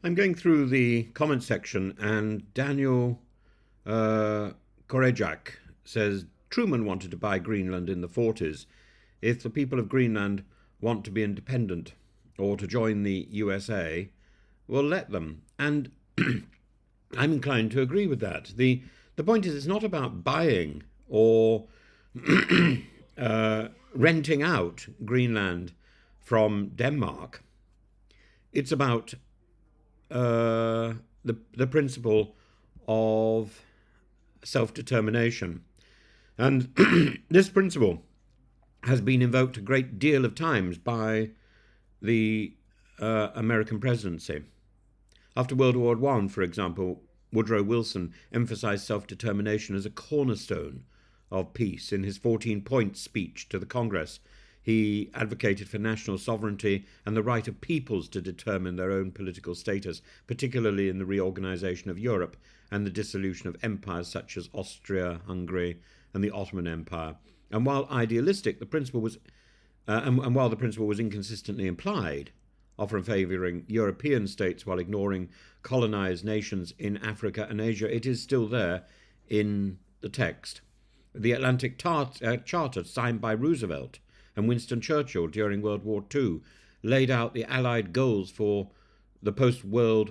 I'm going through the comment section, and Daniel Korejak says Truman wanted to buy Greenland in the 40s. If the people of Greenland want to be independent or to join the USA, well, let them. And I'm inclined to agree with that. The point is, it's not about buying or renting out Greenland from Denmark. It's about the principle of self-determination. And this principle has been invoked a great deal of times by the American presidency. After World War I, for example, Woodrow Wilson emphasized self-determination as a cornerstone of peace. In his 14-point speech to the Congress, he advocated for national sovereignty and the right of peoples to determine their own political status, particularly in the reorganization of Europe and the dissolution of empires such as Austria, Hungary, and the Ottoman Empire. And while idealistic, the principle was, and while the principle was inconsistently implied, often favouring European states while ignoring colonised nations in Africa and Asia, it is still there in the text. The Atlantic Charter, signed by Roosevelt and Winston Churchill during World War II, laid out the Allied goals for the post-war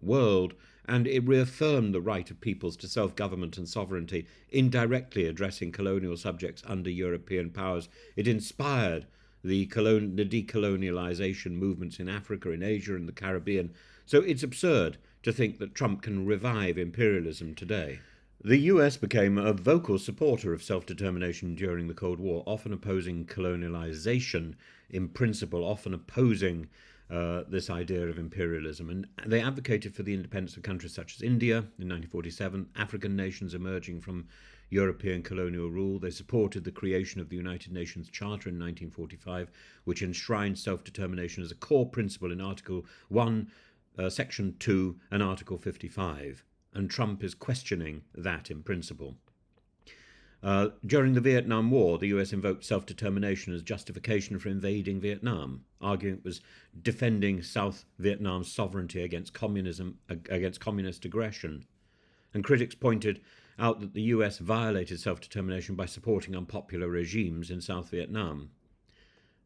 world, and it reaffirmed the right of peoples to self-government and sovereignty, indirectly addressing colonial subjects under European powers. It inspired the decolonialization movements in Africa, in Asia, and the Caribbean. So it's absurd to think that Trump can revive imperialism today. The US became a vocal supporter of self-determination during the Cold War, often opposing colonialization in principle, often opposing this idea of imperialism. And they advocated for the independence of countries such as India in 1947, African nations emerging from European colonial rule. They supported the creation of the United Nations Charter in 1945, which enshrined self-determination as a core principle in Article 1, Section 2, and Article 55. And Trump is questioning that in principle. During the Vietnam War, the US invoked self-determination as justification for invading Vietnam, arguing it was defending South Vietnam's sovereignty against communist aggression. And critics pointed out that the US violated self-determination by supporting unpopular regimes in South Vietnam.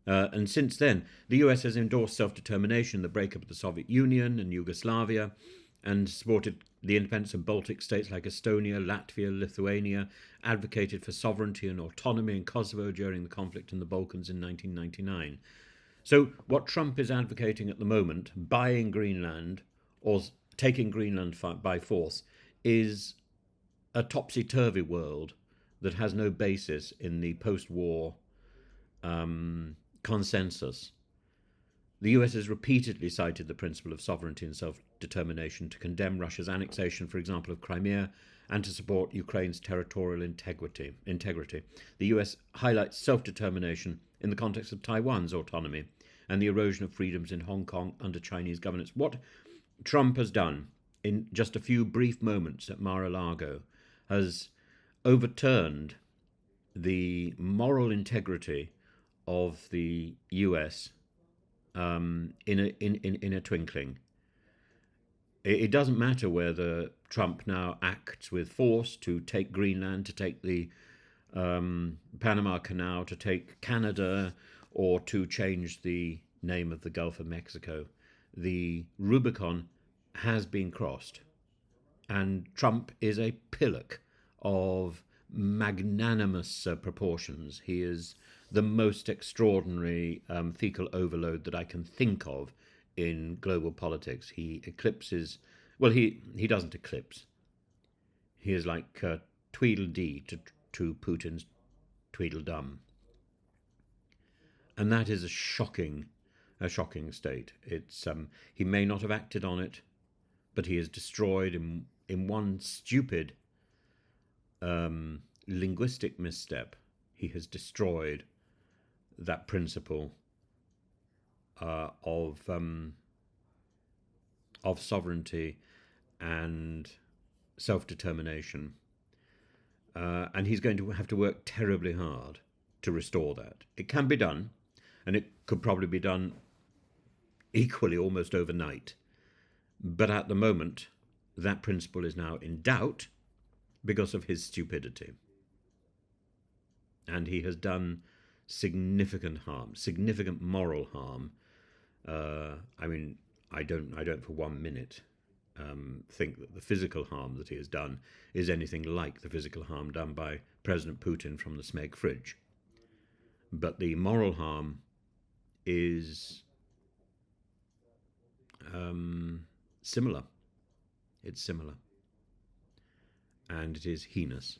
And since then, the US has endorsed self-determination, the breakup of the Soviet Union and Yugoslavia, and supported the independence of Baltic states like Estonia, Latvia, Lithuania, advocated for sovereignty and autonomy in Kosovo during the conflict in the Balkans in 1999. So what Trump is advocating at the moment, buying Greenland or taking Greenland by force, is a topsy-turvy world that has no basis in the post-war consensus. The US has repeatedly cited the principle of sovereignty and self-determination to condemn Russia's annexation, for example, of Crimea, and to support Ukraine's territorial integrity. The US highlights self-determination in the context of Taiwan's autonomy and the erosion of freedoms in Hong Kong under Chinese governance. What Trump has done in just a few brief moments at Mar-a-Lago has overturned the moral integrity of the US in a twinkling. It doesn't matter whether Trump now acts with force to take Greenland, to take the Panama Canal, to take Canada, or to change the name of the Gulf of Mexico. The Rubicon has been crossed, and Trump is a pillock of magnanimous proportions. He is the most extraordinary fecal overload that I can think of in global politics. He eclipses, well, he doesn't eclipse. He is like Tweedledee to Putin's Tweedledum. And that is a shocking state. It's he may not have acted on it, but he has destroyed in one stupid linguistic misstep. He has destroyed that principle of sovereignty and self-determination, and he's going to have to work terribly hard to restore that. It can be done, and it could probably be done equally almost overnight, But at the moment, that principle is now in doubt because of his stupidity. And he has done significant harm, significant moral harm. I mean, I don't for 1 minute think that the physical harm that he has done is anything like the physical harm done by President Putin from the Smeg fridge. But the moral harm is similar. It's similar. And it is heinous.